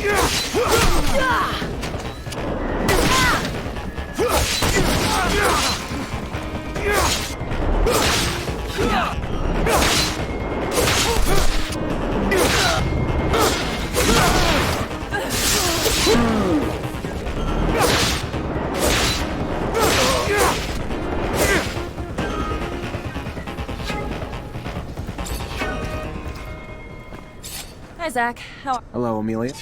Hi, Zach. Hello, Amelia.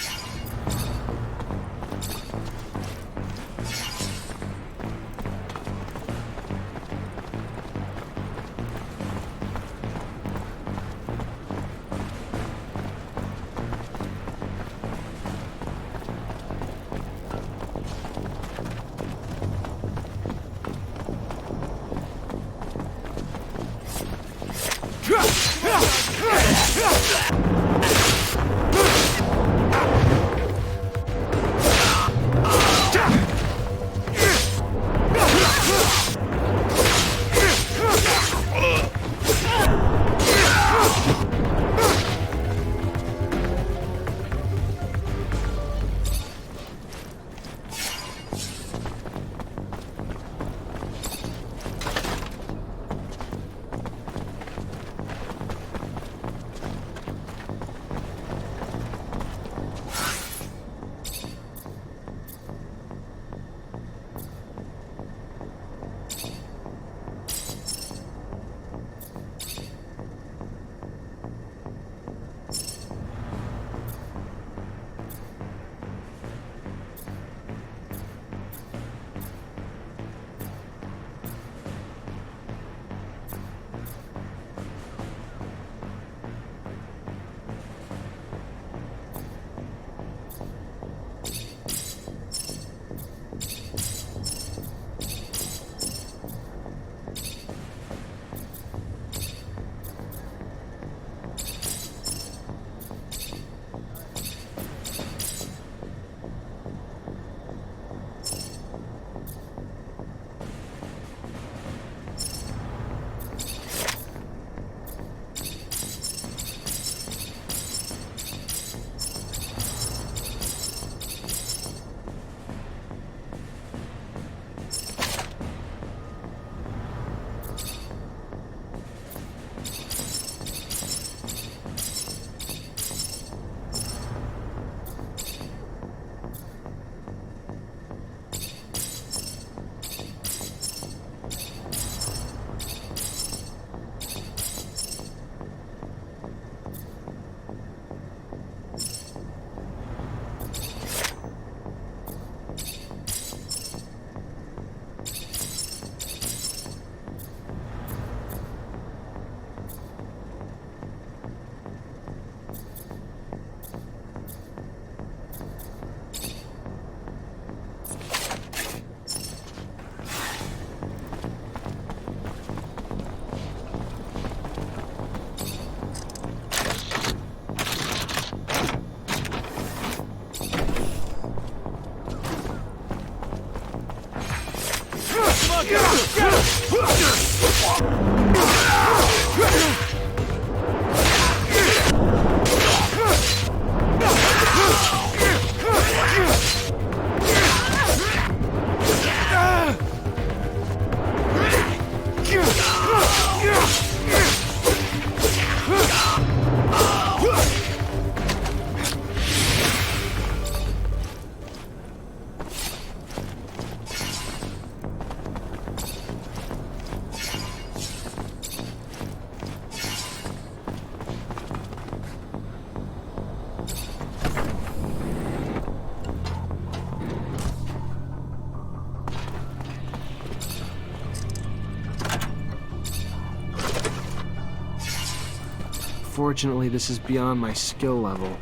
Fortunately, this is beyond my skill level.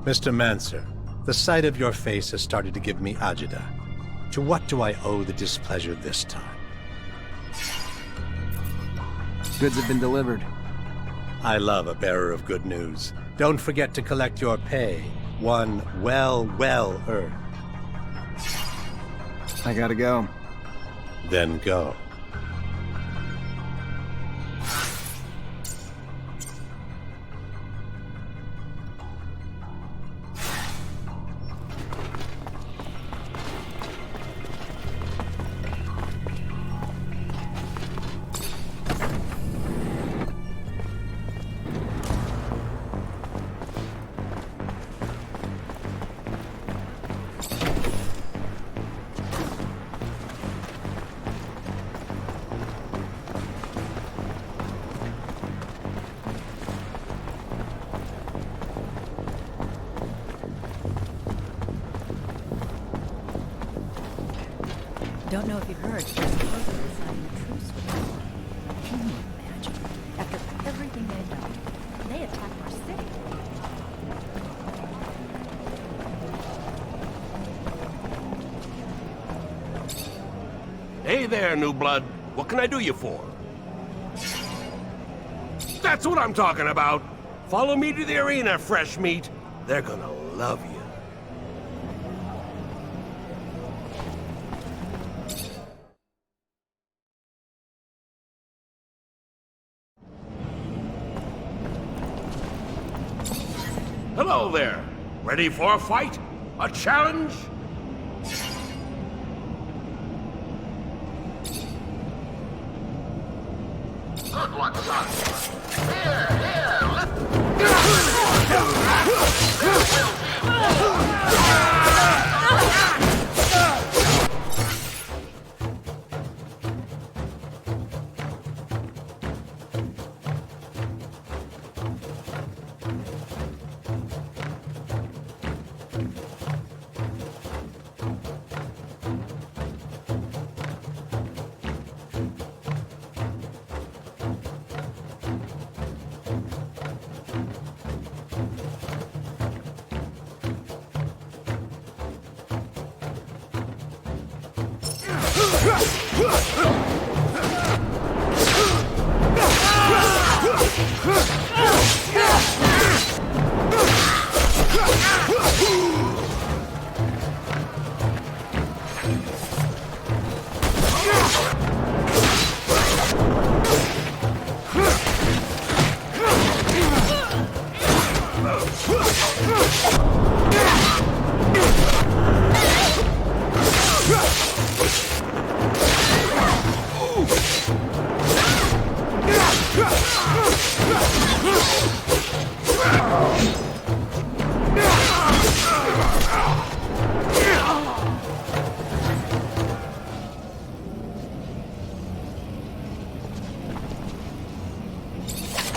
Mr. Mancer, the sight of your face has started to give me agita. To what do I owe the displeasure this time? Goods have been delivered. I love a bearer of good news. Don't forget to collect your pay. One well earned. I gotta go. Then go. Don't know if you've heard, but they're supposedly signing a truce with them. Can you imagine? After everything they've done, they attacked our city. Hey there, new blood. What can I do you for? That's what I'm talking about. Follow me to the arena, fresh meat. They're gonna love you. Hello there. Ready for a fight? A challenge? Good one, son. Here,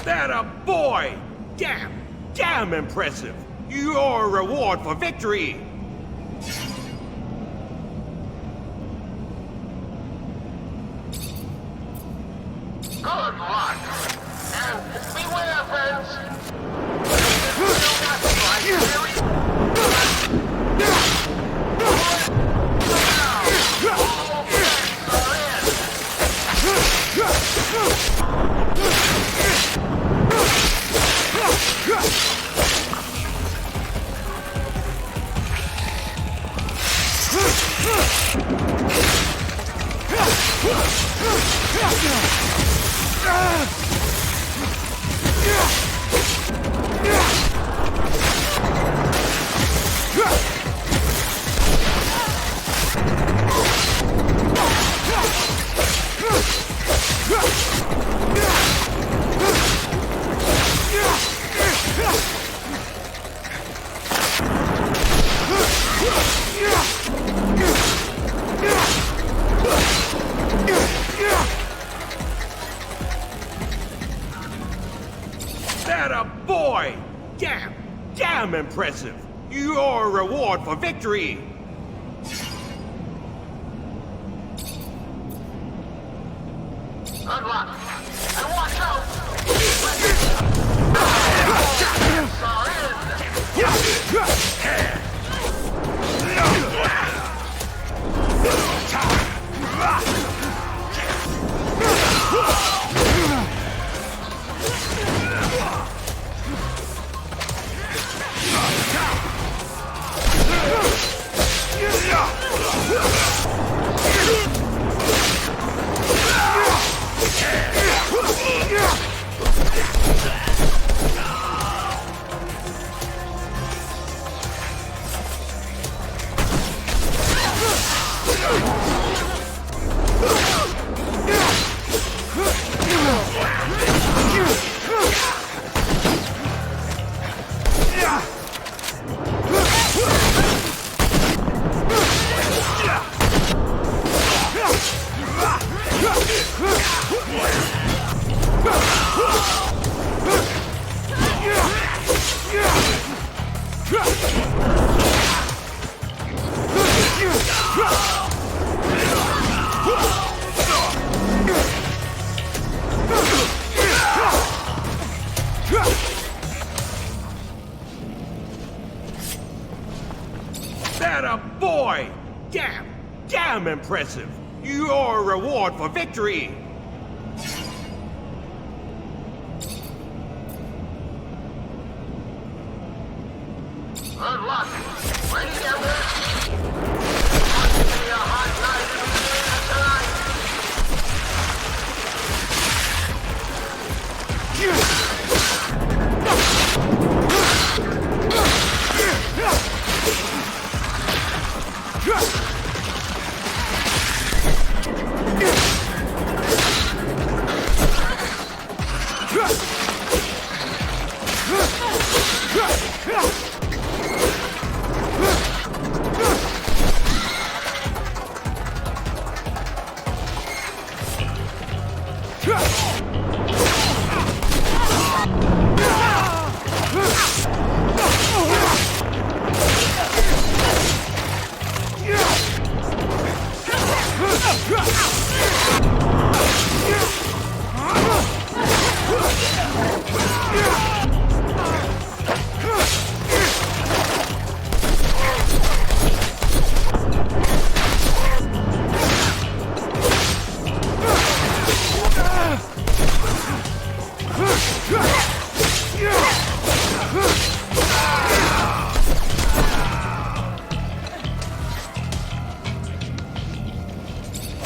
That a boy! Damn impressive! Your reward for victory! good luck. And beware, friends. That a boy! Damn impressive! Your reward for victory! Good luck. And watch out. Yeah! impressive. Your reward for victory. Good luck. Ready to get ready? It's going to be a hot night in the tonight.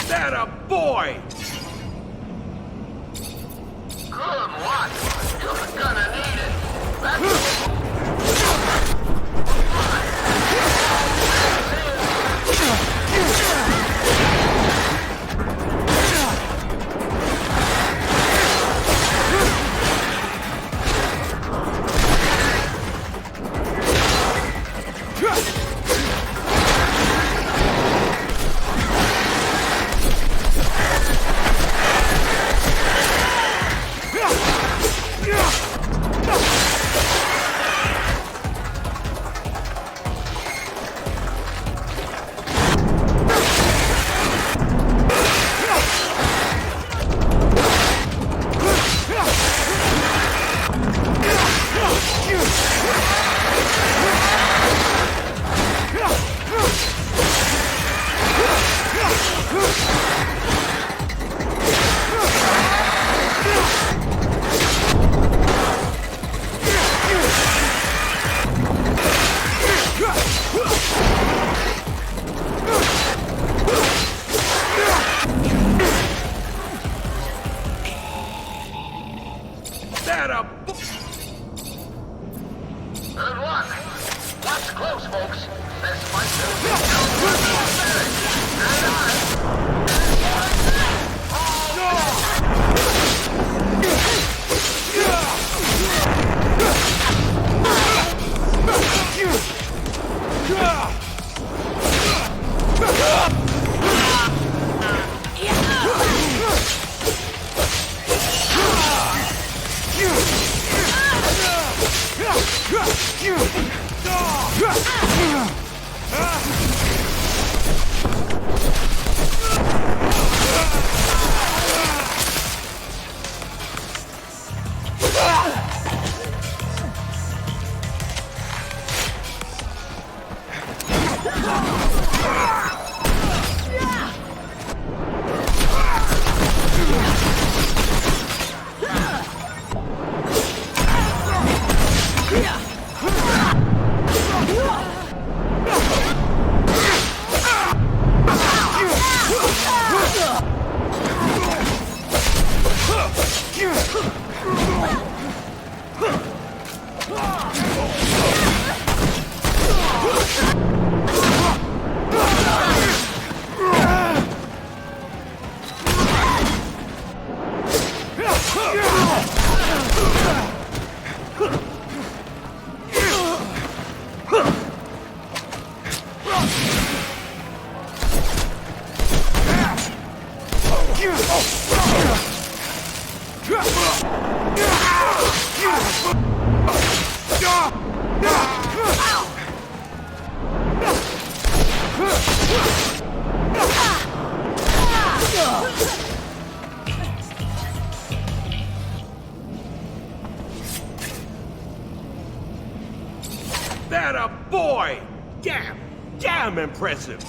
That a boy! Good luck. You're gonna need it. That's That a good luck. Watch close, folks. This might be That a boy! Damn impressive.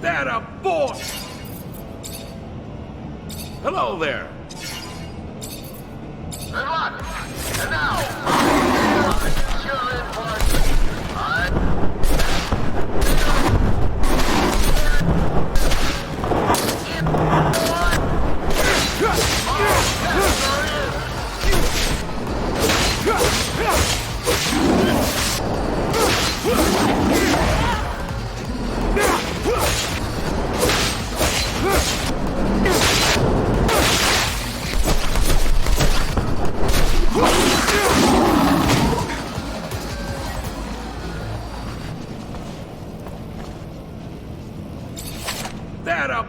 That a boy! Hello there. Good luck. And now, chill in for That a...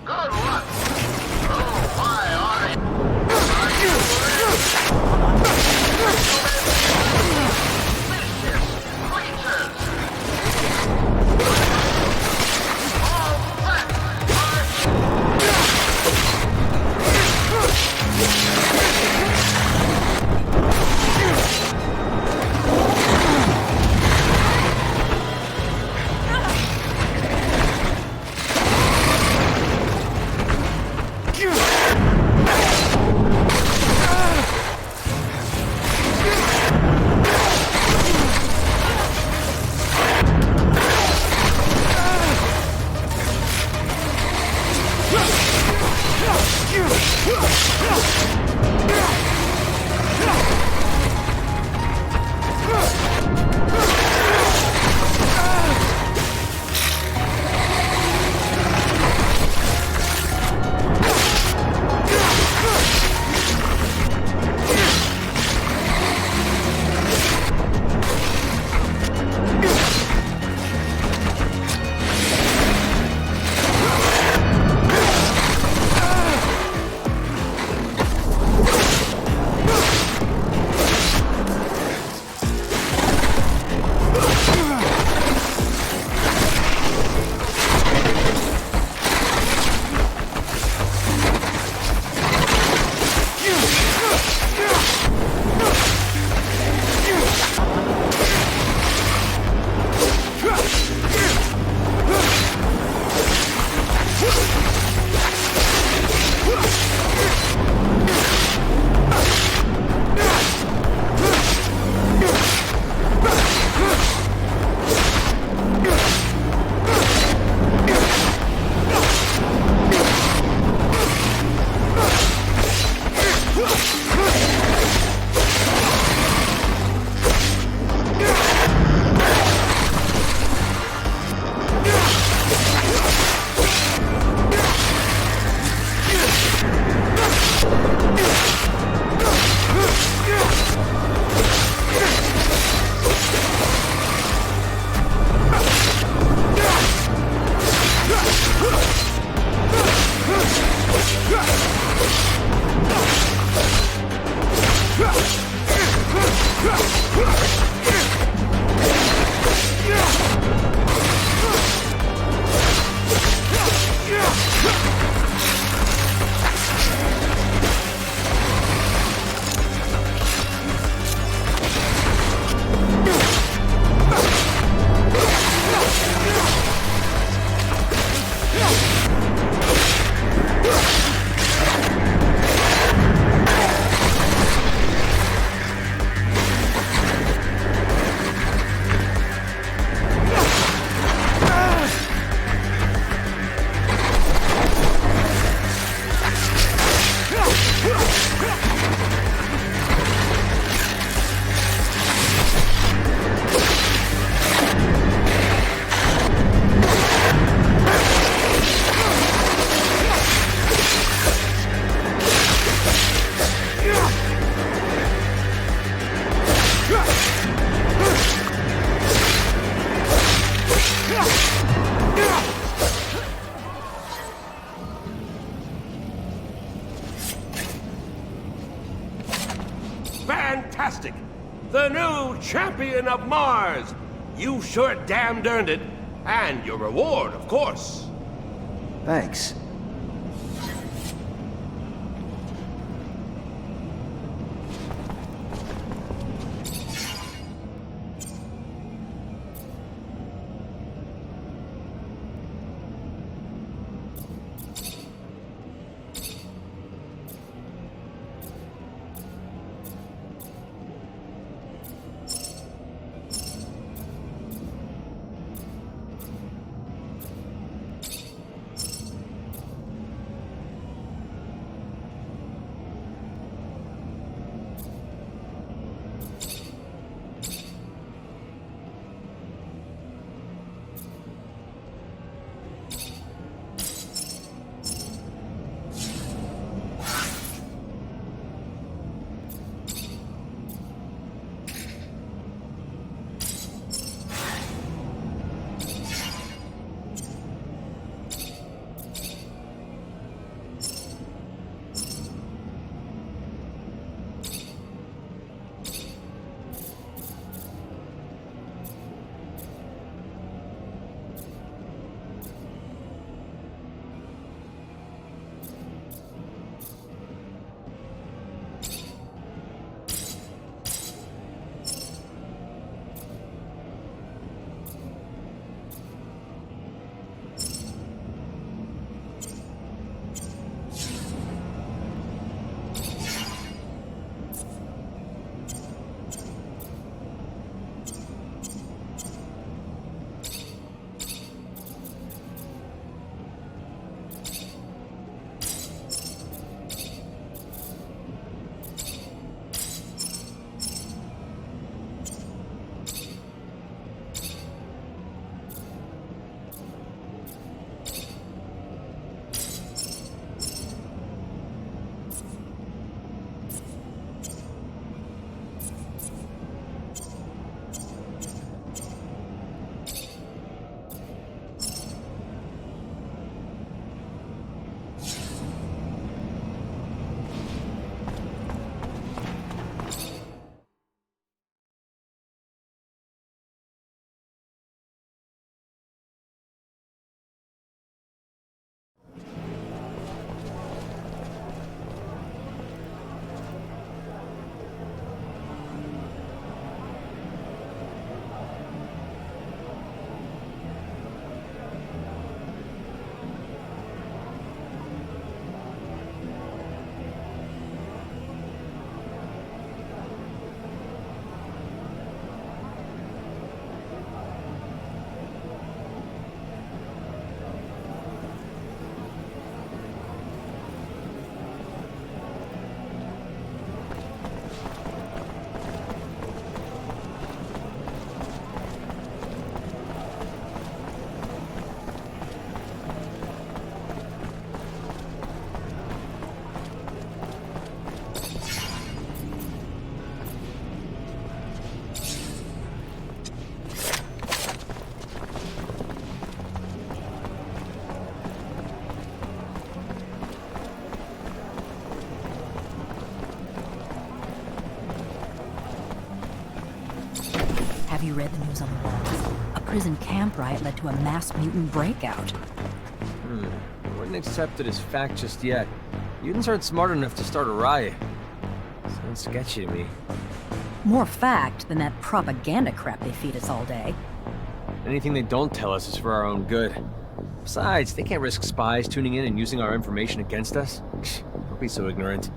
good luck. Oh, my, are Fantastic! The new champion of Mars! You sure damned earned it. And your reward, of course. Thanks. Have you read the news on the walls? A prison camp riot led to a mass mutant breakout. I wouldn't accept it as fact just yet. Mutants aren't smart enough to start a riot. Sounds sketchy to me. More fact than that propaganda crap they feed us all day. Anything they don't tell us is for our own good. Besides, they can't risk spies tuning in and using our information against us. Don't be so ignorant.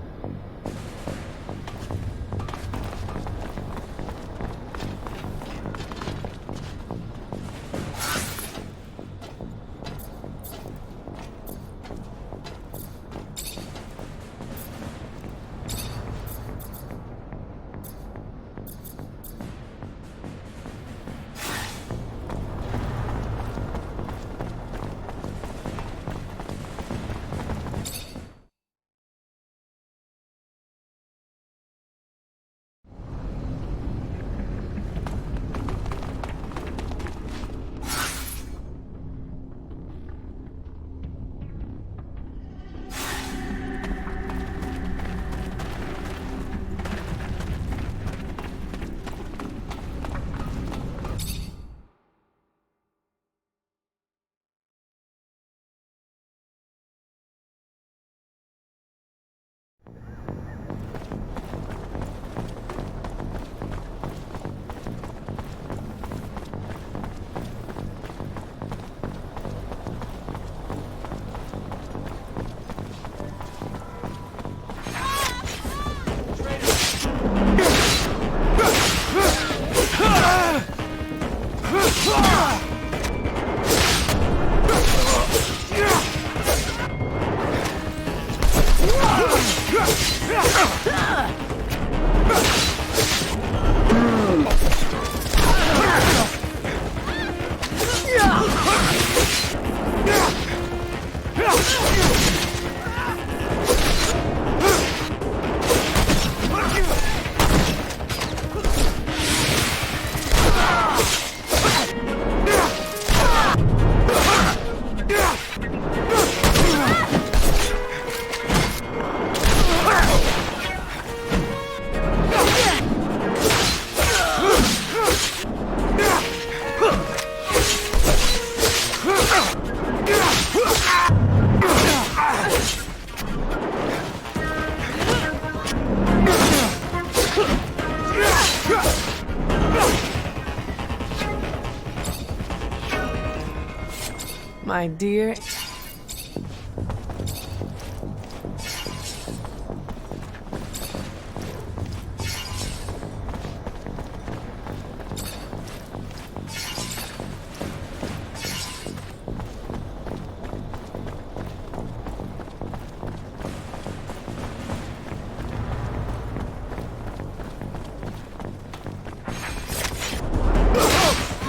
My dear.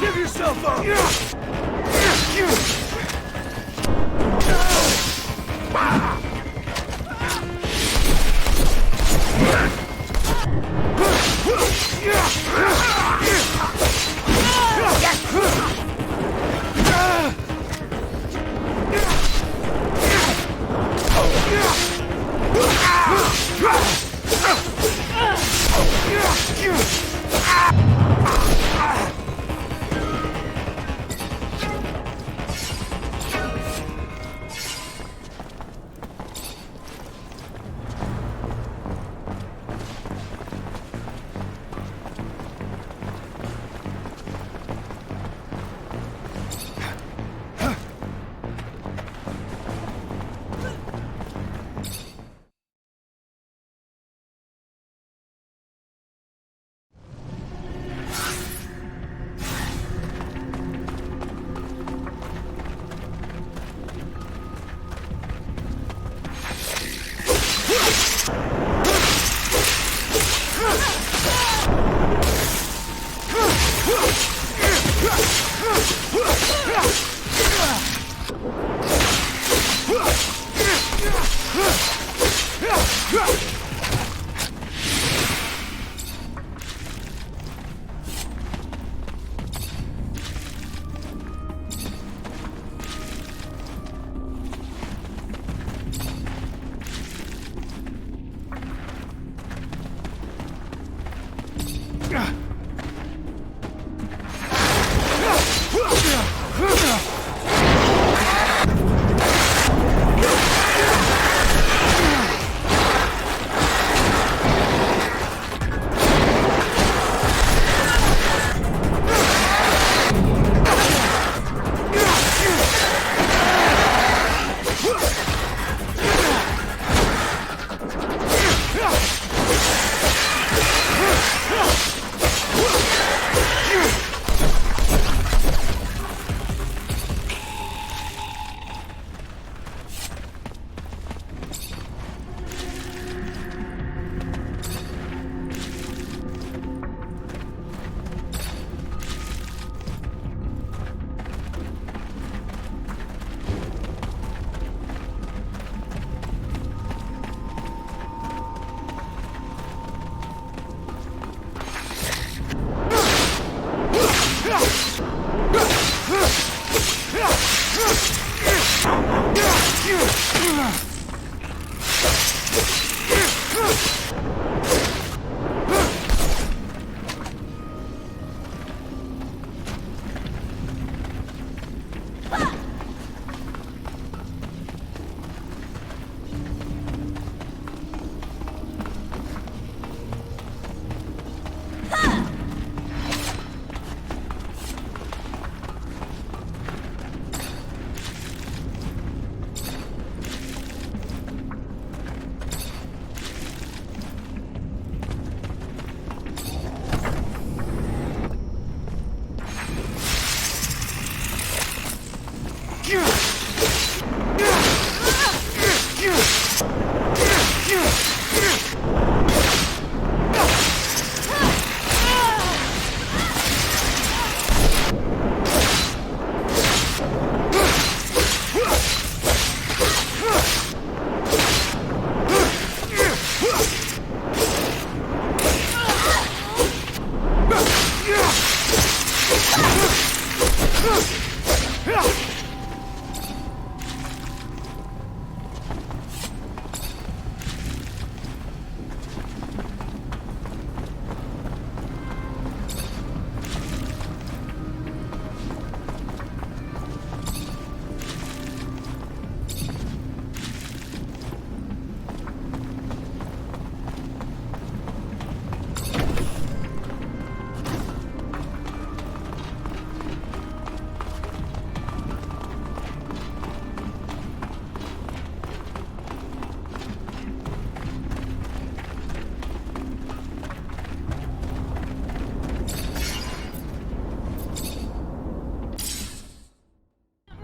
Give yourself up!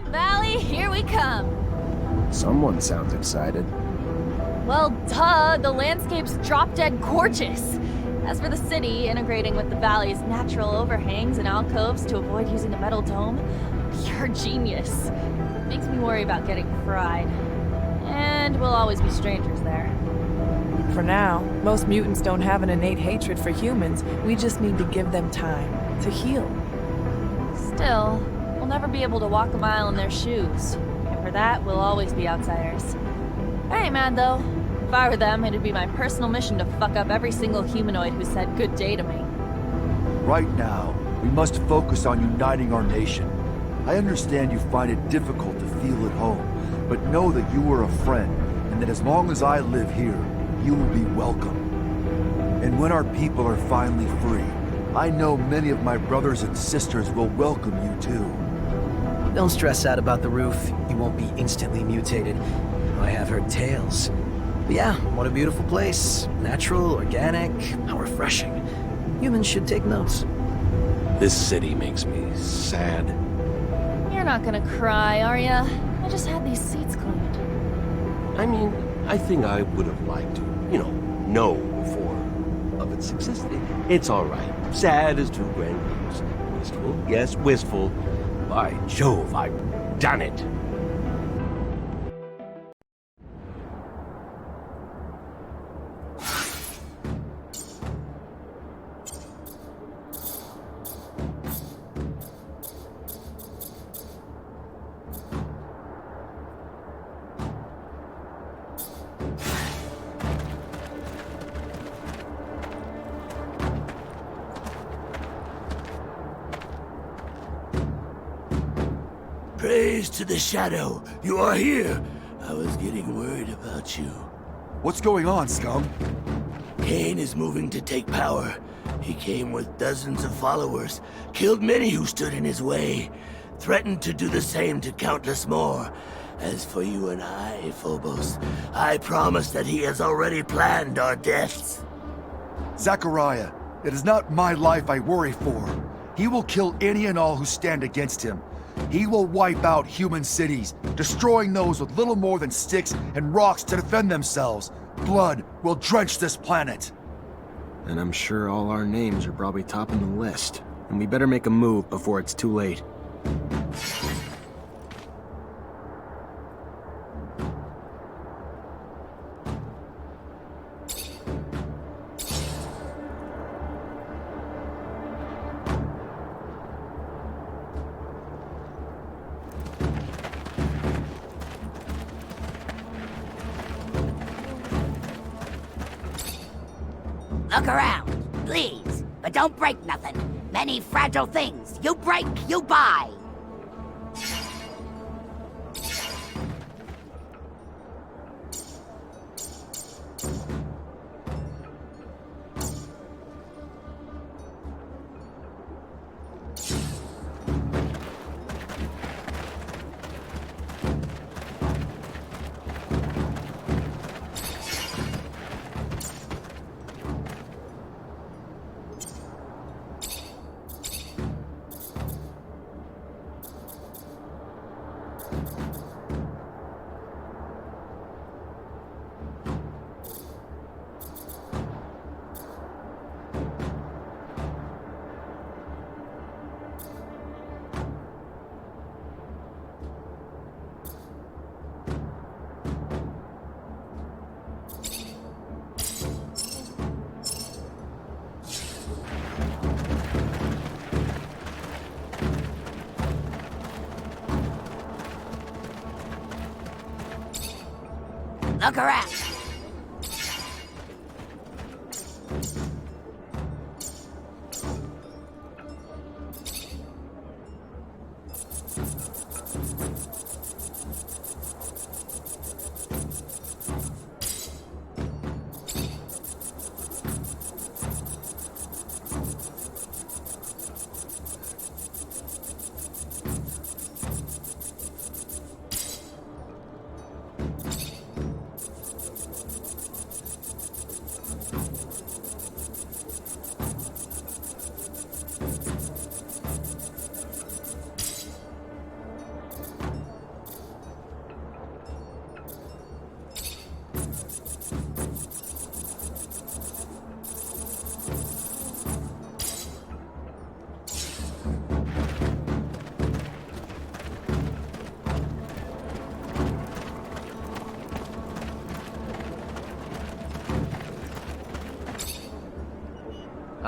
Valley, here we come. Someone sounds excited. Well, duh, the landscape's drop-dead gorgeous. As for the city, integrating with the valley's natural overhangs and alcoves to avoid using a metal dome, pure genius. Makes me worry about getting fried. And we'll always be strangers there. For now, most mutants don't have an innate hatred for humans. We just need to give them time to heal. Still, we'll never be able to walk a mile in their shoes. And for that, we'll always be outsiders. I ain't mad though. If I were them, it'd be my personal mission to fuck up every single humanoid who said good day to me. Right now, we must focus on uniting our nation. I understand you find it difficult to feel at home, but know that you are a friend, and that as long as I live here, you will be welcome. And when our people are finally free, I know many of my brothers and sisters will welcome you too. Don't stress out about the roof. You won't be instantly mutated. I have heard tales. But yeah, what a beautiful place. Natural, organic, how refreshing. Humans should take notes. This city makes me sad. You're not gonna cry, are ya? I just had these seats cleaned. I mean, I think I would have liked to, know before of its existing. It's all right. Sad as two grandmothers. Wistful, yes, wistful. By Jove, I've done it. Praise to the Shadow. You are here. I was getting worried about you. What's going on, scum? Kane is moving to take power. He came with dozens of followers, killed many who stood in his way, threatened to do the same to countless more. As for you and I, Phobos, I promise that he has already planned our deaths. Zachariah, it is not my life I worry for. He will kill any and all who stand against him. He will wipe out human cities, destroying those with little more than sticks and rocks to defend themselves. Blood will drench this planet. And I'm sure all our names are probably topping the list. And we better make a move before it's too late. Look around, please, but don't break nothing. Many fragile things. You break, you buy. Look around.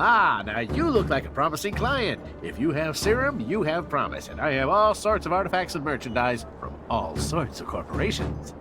Ah, now you look like a promising client. If you have serum, you have promise, and I have all sorts of artifacts and merchandise from all sorts of corporations.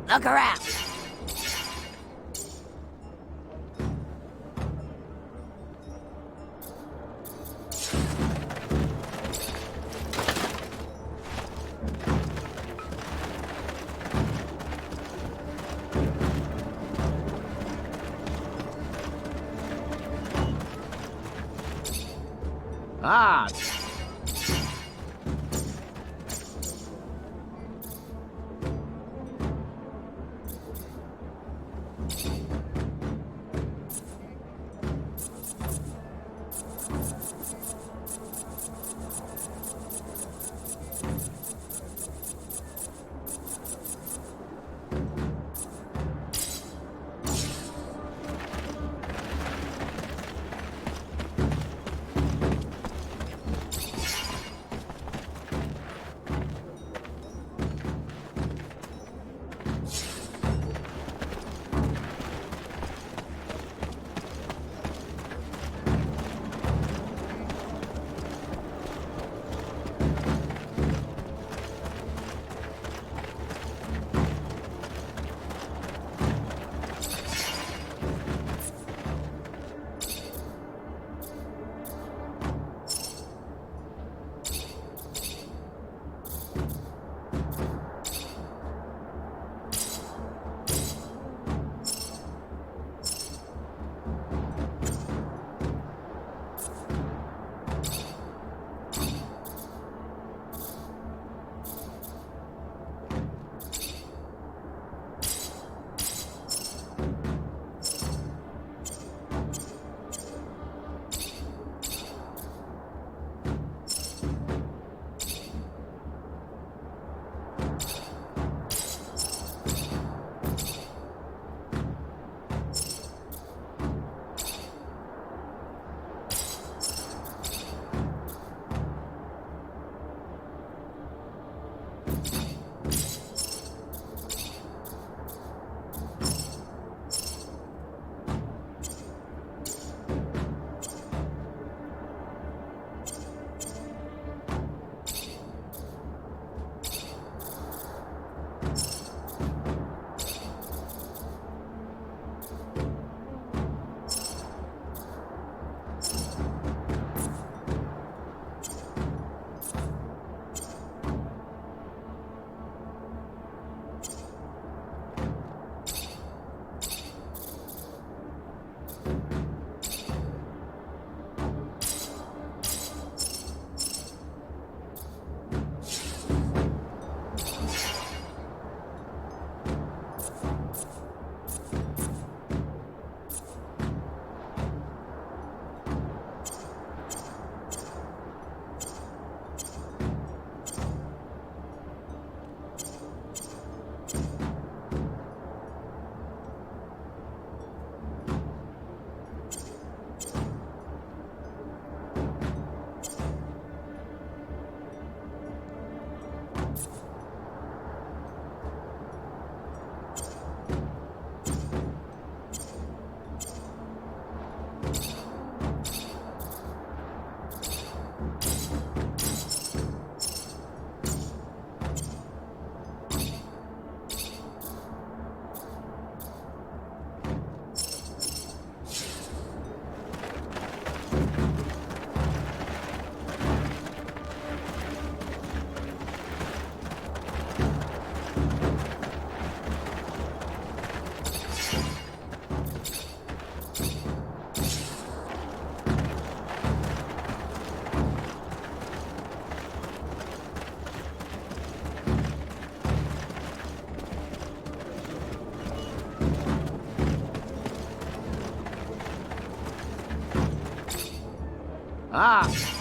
Look around. Ah, ah.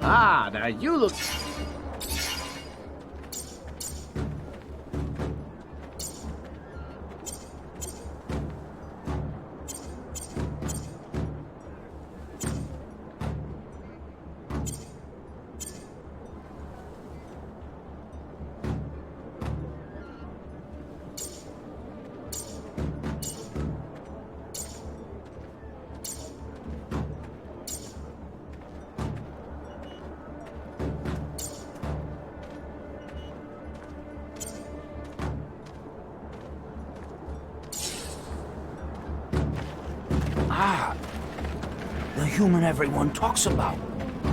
Ah, now you look... Ah, the human everyone talks about.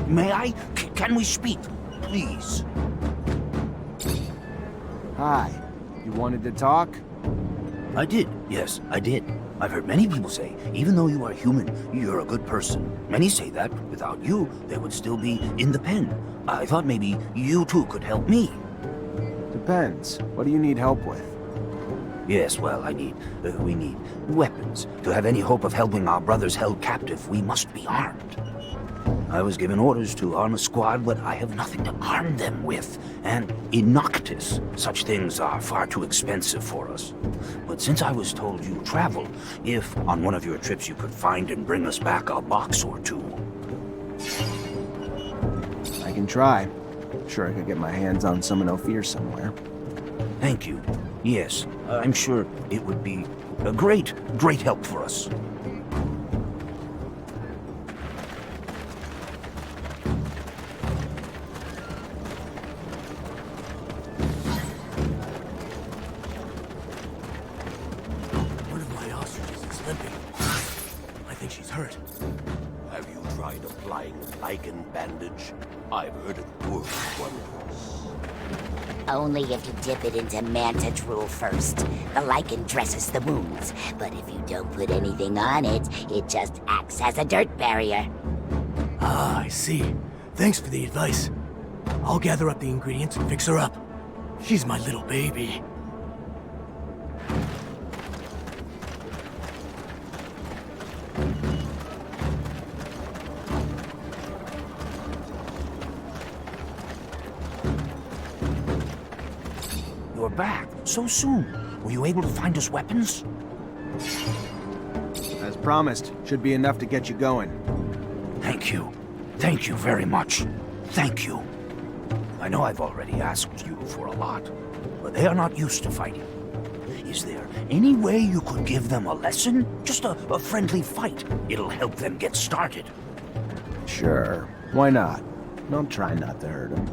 May I? Can we speak, please? Hi. You wanted to talk? I did, yes, I did. I've heard many people say, even though you are human, you're a good person. Many say that without you, they would still be in the pen. I thought maybe you too could help me. Depends. What do you need help with? Yes, well, we need weapons. To have any hope of helping our brothers held captive, we must be armed. I was given orders to arm a squad, but I have nothing to arm them with. And inoctus, such things are far too expensive for us. But since I was told you travel, if on one of your trips you could find and bring us back a box or two. I can try. Sure I could get my hands on some in Ophir somewhere. Thank you. Yes, I'm sure it would be a great help for us. One of my ostriches is limping. I think she's hurt. Have you tried applying lichen bandage? I've heard it works wonders. Only if you dip it into manta drool first. The lichen dresses the wounds, but if you don't put anything on it, it just acts as a dirt barrier. Ah, I see. Thanks for the advice. I'll gather up the ingredients and fix her up. She's my little baby. You're back so soon. Were you able to find us weapons? As promised, should be enough to get you going. Thank you. Thank you very much. Thank you. I know I've already asked you for a lot, but they are not used to fighting. Is there any way you could give them a lesson? Just a friendly fight. It'll help them get started. Sure. Why not? I'll try not to hurt him.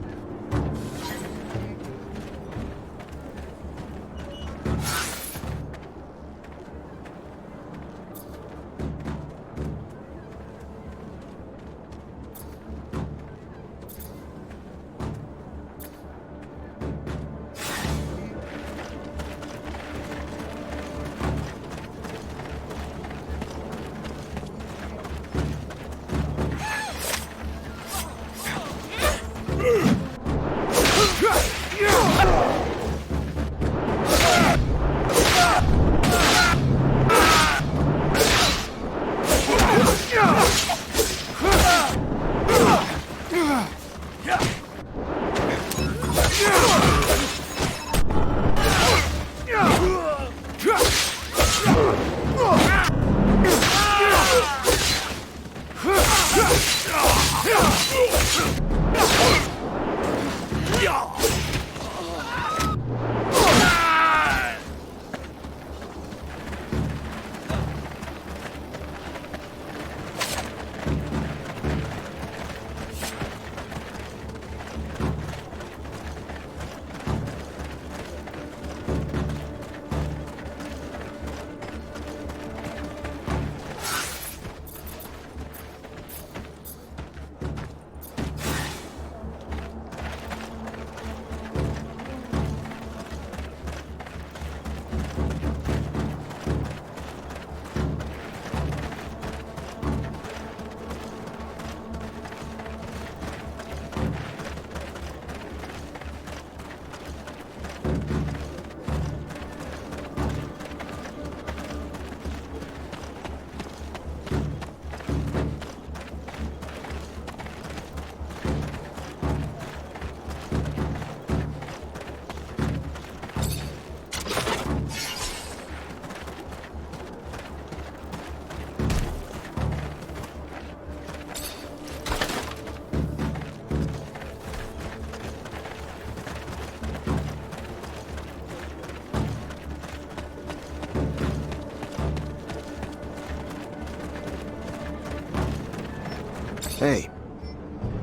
Hey.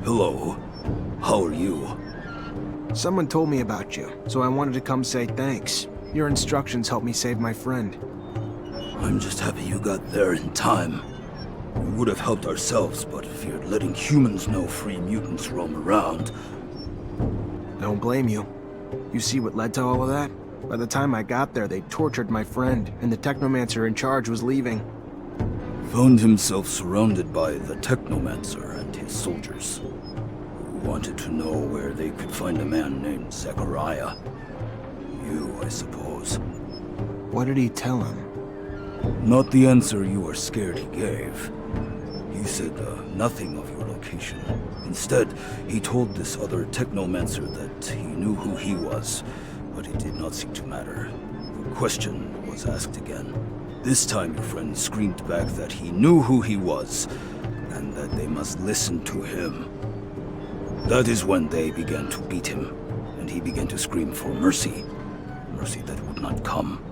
Hello. How are you? Someone told me about you, so I wanted to come say thanks. Your instructions helped me save my friend. I'm just happy you got there in time. We would have helped ourselves, but feared letting humans know free mutants roam around. Don't blame you. You see what led to all of that? By the time I got there, they tortured my friend, and the Technomancer in charge was leaving. Found himself surrounded by the Technomancer and his soldiers, who wanted to know where they could find a man named Zachariah. You, I suppose. What did he tell him? Not the answer you were scared he gave. He said nothing of your location. Instead, he told this other Technomancer that he knew who he was, but it did not seem to matter. The question was asked again. This time your friend screamed back that he knew who he was, and that they must listen to him. That is when they began to beat him, and he began to scream for mercy. Mercy that would not come,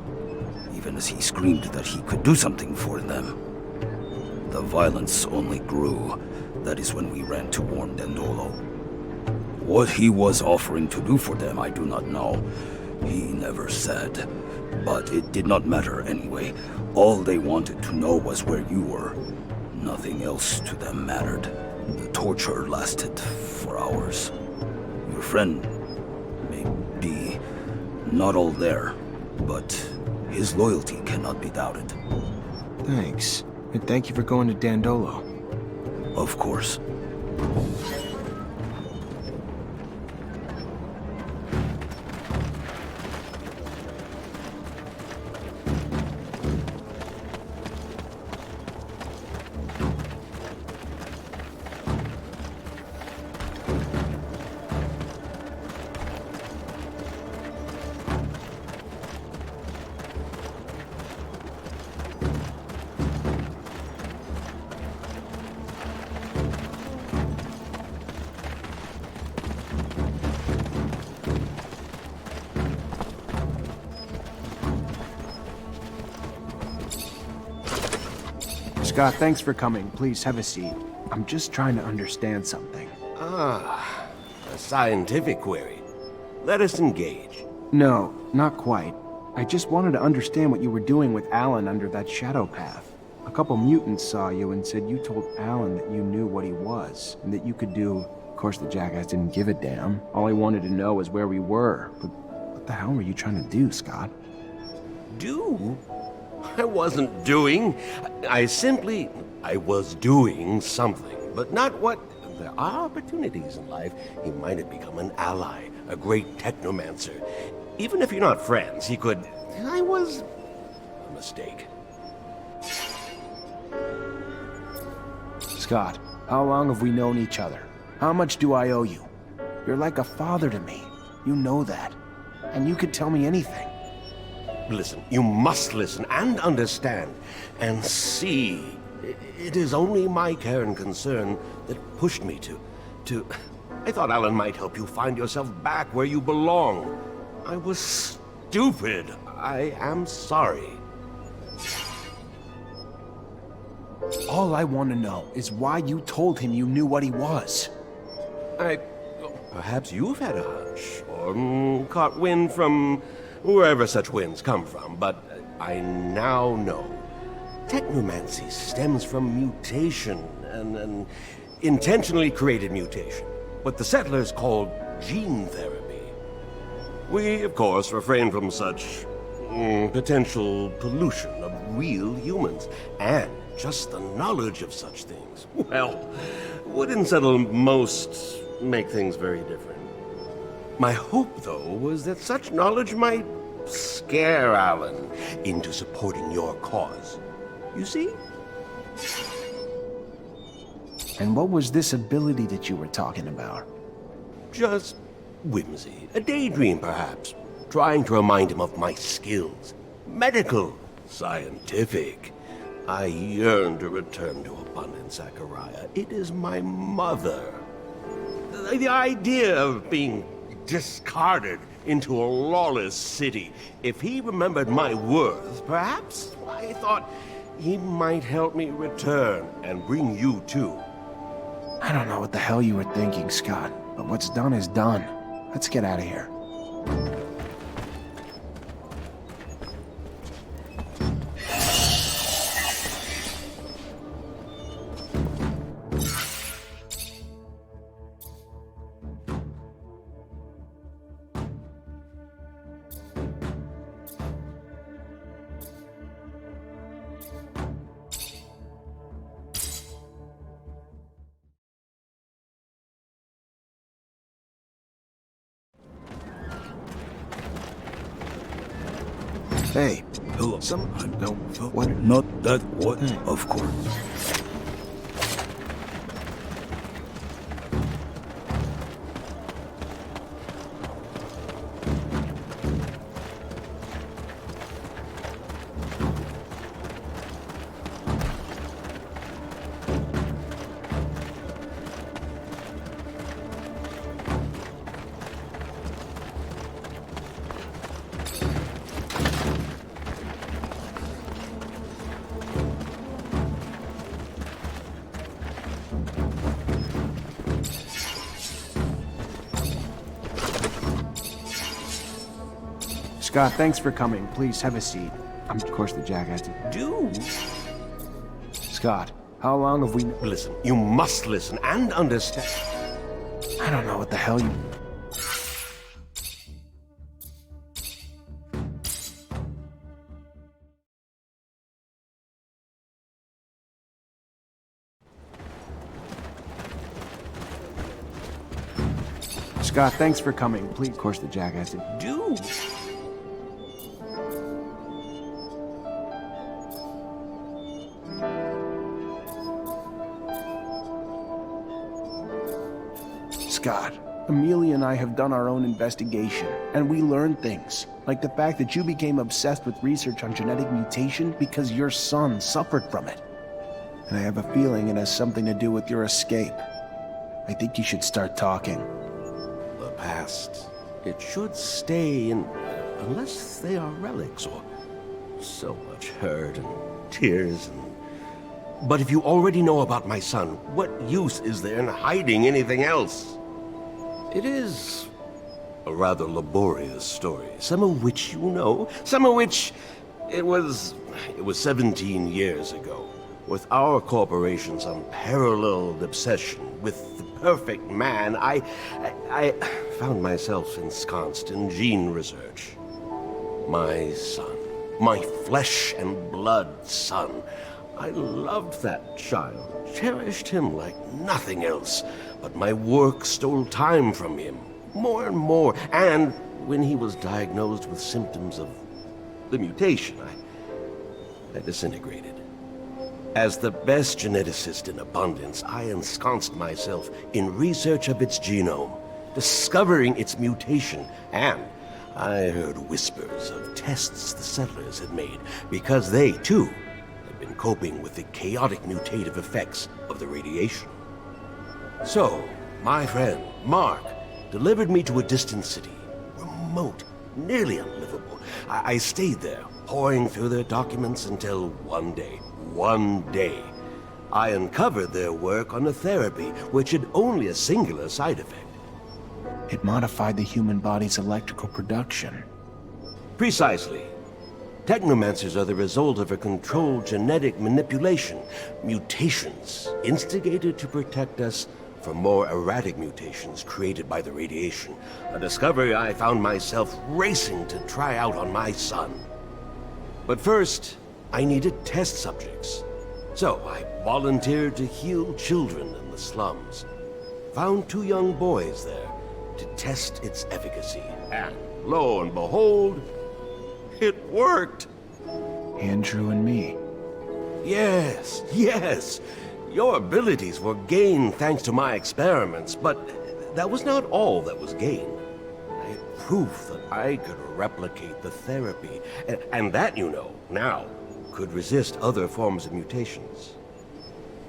even as he screamed that he could do something for them. The violence only grew. That is when we ran to warn Dandolo. What he was offering to do for them, I do not know. He never said. But it did not matter anyway. All they wanted to know was where you were. Nothing else to them mattered. The torture lasted for hours. Your friend may be not all there, but his loyalty cannot be doubted. Thanks. And thank you for going to Dandolo. Of course. Scott, thanks for coming. Please have a seat. I'm just trying to understand something. Ah, a scientific query. Let us engage. No, not quite. I just wanted to understand what you were doing with Alan under that shadow path. A couple mutants saw you and said you told Alan that you knew what he was, and that you could do... Of course, the jackass didn't give a damn. All he wanted to know was where we were. But what the hell were you trying to do, Scott? Do? I wasn't doing. I was doing something, but not what... There are opportunities in life. He might have become an ally, a great Technomancer. Even if you're not friends, he could... I was... a mistake. Scott, how long have we known each other? How much do I owe you? You're like a father to me. You know that. And you could tell me anything. Listen, you must listen and understand and see. It is only my care and concern that pushed me to... I thought Alan might help you find yourself back where you belong. I was stupid. I am sorry. All I want to know is why you told him you knew what he was. Perhaps you've had a hunch, or caught wind from wherever such winds come from, but I now know. Technomancy stems from mutation, and intentionally created mutation, what the settlers called gene therapy. We, of course, refrain from such potential pollution of real humans, and just the knowledge of such things, well, would unsettle most, make things very different. My hope, though, was that such knowledge might scare Alan into supporting your cause. You see? And what was this ability that you were talking about? Just whimsy. A daydream, perhaps. Trying to remind him of my skills. Medical. Scientific. I yearn to return to abundant Zachariah. It is my mother. The idea of being discarded into a lawless city. If he remembered my worth, perhaps I thought he might help me return and bring you too. I don't know what the hell you were thinking, Scott, but what's done is done. Let's get out of here. Hey, Hello. No, what? Not that what, of course. Scott, thanks for coming. Please have a seat. Of course the jackass. Scott, how long have we... Listen, you must listen and understand. I don't know what the hell you... Scott, thanks for coming. Please, of course the jackass. Scott, Amelia and I have done our own investigation, and we learned things, like the fact that you became obsessed with research on genetic mutation because your son suffered from it. And I have a feeling it has something to do with your escape. I think you should start talking. The past, it should stay in, unless they are relics or so much hurt and tears and... But if you already know about my son, what use is there in hiding anything else? It is a rather laborious story, some of which you know, some of which it was 17 years ago, with our corporation's unparalleled obsession with the perfect man. I found myself ensconced in gene research. My son, my flesh and blood son. I loved that child, cherished him like nothing else, but my work stole time from him, more and more, and when he was diagnosed with symptoms of the mutation, I disintegrated. As the best geneticist in abundance, I ensconced myself in research of its genome, discovering its mutation, and I heard whispers of tests the settlers had made, because they, too, been coping with the chaotic mutative effects of the radiation. So, my friend, Mark, delivered me to a distant city, remote, nearly unlivable. I stayed there, poring through their documents until one day, I uncovered their work on a therapy which had only a singular side effect. It modified the human body's electrical production. Precisely. Technomancers are the result of a controlled genetic manipulation, mutations instigated to protect us from more erratic mutations created by the radiation, a discovery I found myself racing to try out on my son. But first, I needed test subjects. So I volunteered to heal children in the slums. Found 2 young boys there to test its efficacy, and lo and behold, it worked! Andrew and me. Yes. Your abilities were gained thanks to my experiments, but that was not all that was gained. I had proof that I could replicate the therapy, and that, you know, now, could resist other forms of mutations.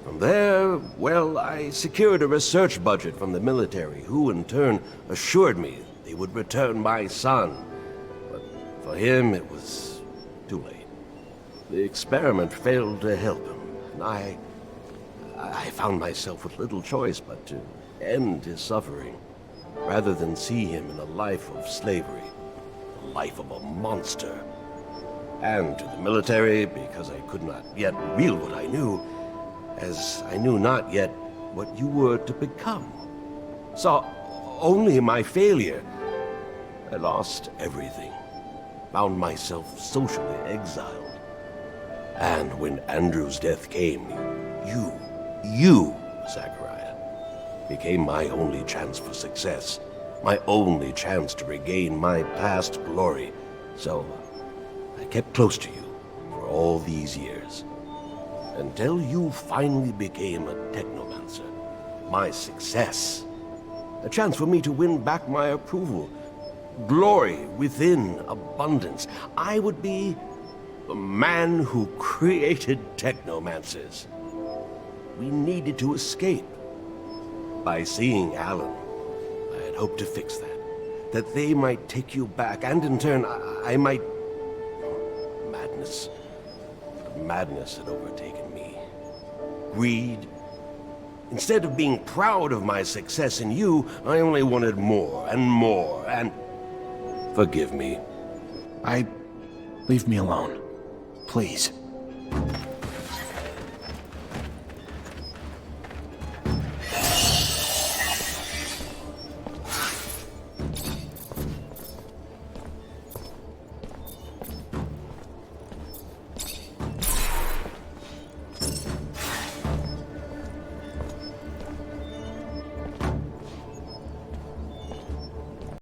From there, well, I secured a research budget from the military, who in turn assured me they would return my son. For him, it was too late. The experiment failed to help him, and I found myself with little choice but to end his suffering, rather than see him in a life of slavery, the life of a monster. And to the military, because I could not yet reveal what I knew, as I knew not yet what you were to become. Saw only my failure. I lost everything. Found myself socially exiled. And when Andrew's death came, you, Zachariah, became my only chance for success. My only chance to regain my past glory. So, I kept close to you for all these years. Until you finally became a Technomancer. My success. A chance for me to win back my approval. Glory within abundance. I would be the man who created Technomancers. We needed to escape. By seeing Alan, I had hoped to fix that. That they might take you back, and in turn, I might... Madness. Madness had overtaken me. Greed. Instead of being proud of my success in you, I only wanted more and more, and... Forgive me. Leave me alone. Please.